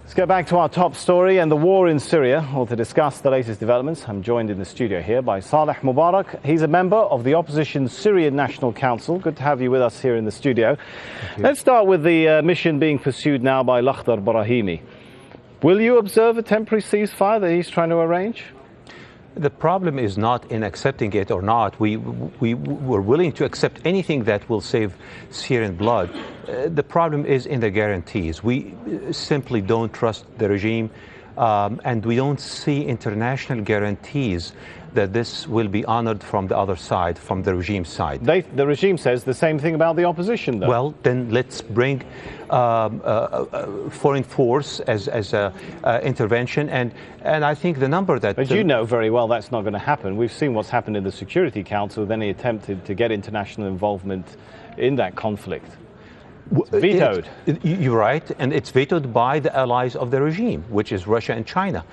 Let's get back to our top story and the war in Syria. Well, to discuss the latest developments, I'm joined in the studio here by Saleh Mubarak. He's a member of the opposition's Syrian National Council. Good to have you with us here in the studio. Let's start with the mission being pursued now by Lakhdar Brahimi. Will you observe a temporary ceasefire that he's trying to arrange? The problem is not in accepting it or not. We're willing to accept anything that will save Syrian blood. The problem is in the guarantees. We simply don't trust the regime, and we don't see international guarantees that this will be honored from the other side, from the regime side. The regime says the same thing about the opposition, though. Well, then let's bring foreign force as a intervention, and I think the number that... But you know very well that's not going to happen. We've seen what's happened in the Security Council with any attempt to get international involvement in that conflict. It's vetoed. You're right, and it's vetoed by the allies of the regime, which is Russia and China.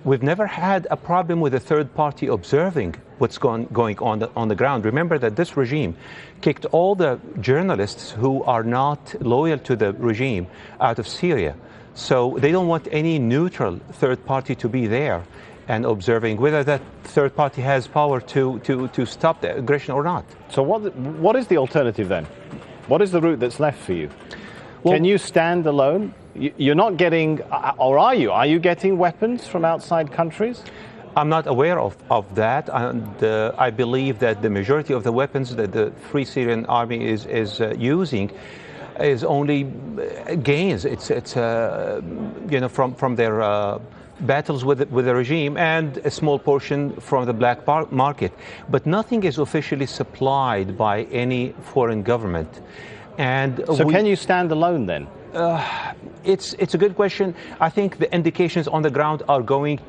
We've never had a problem with a third party observing what's going on the ground. Remember that this regime kicked all the journalists who are not loyal to the regime out of Syria. So they don't want any neutral third party to be there and observing whether that third party has power to stop the aggression or not. So what is the alternative then? What is the route that's left for you? Well, can you stand alone? You're not getting, or are you? Are you getting weapons from outside countries? I'm not aware of that. And I believe that the majority of the weapons that the Free Syrian Army is using is only gains. It's you know, from their battles with the regime, and a small portion from the black market. But nothing is officially supplied by any foreign government. And so can you stand alone then? It's a good question. I think the indications on the ground are going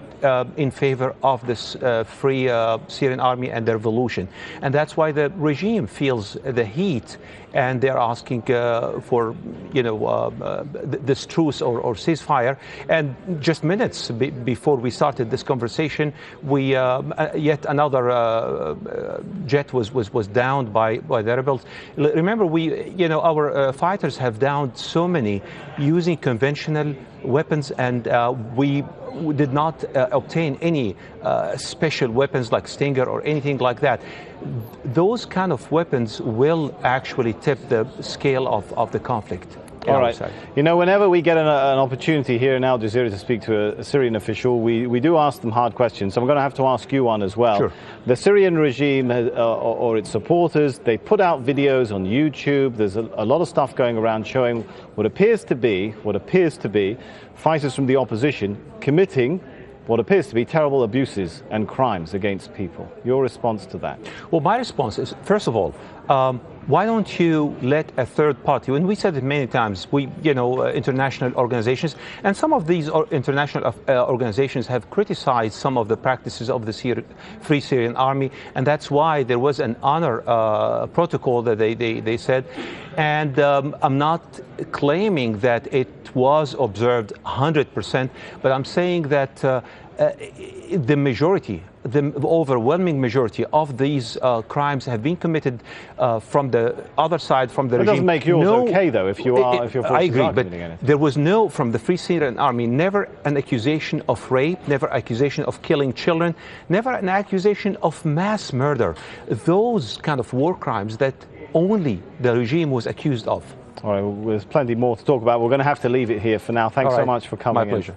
in favor of this Free Syrian Army and the revolution. And that's why the regime feels the heat, and they're asking for, you know, this truce or ceasefire. And just minutes before we started this conversation, we yet another jet was downed by the rebels. Remember, our fighters have downed so many using conventional weapons, and we did not obtain any special weapons like Stinger or anything like that. Those kind of weapons will actually tip the scale of the conflict. All right. You know, whenever we get an opportunity here in Al Jazeera to speak to a Syrian official, we do ask them hard questions. So I'm going to have to ask you one as well. Sure. The Syrian regime or its supporters, they put out videos on YouTube. There's a lot of stuff going around showing what appears to be fighters from the opposition committing what appears to be terrible abuses and crimes against people. Your response to that? Well, my response is, first of all, why don't you let a third party, and we said it many times, international organizations, and some of these international organizations have criticized some of the practices of the Free Syrian Army, and that's why there was an honor protocol that they said. And I'm not claiming that it was observed 100%, but I'm saying that the overwhelming majority of these crimes have been committed from the other side, from the regime. It doesn't make yours okay, though, if your forces I agree, are but committing anything. there was no, from the Free Syrian Army, never an accusation of rape, never accusation of killing children, never an accusation of mass murder. Those kind of war crimes that only the regime was accused of. All right, well, there's plenty more to talk about. We're going to have to leave it here for now. Thanks so much for coming in. My pleasure.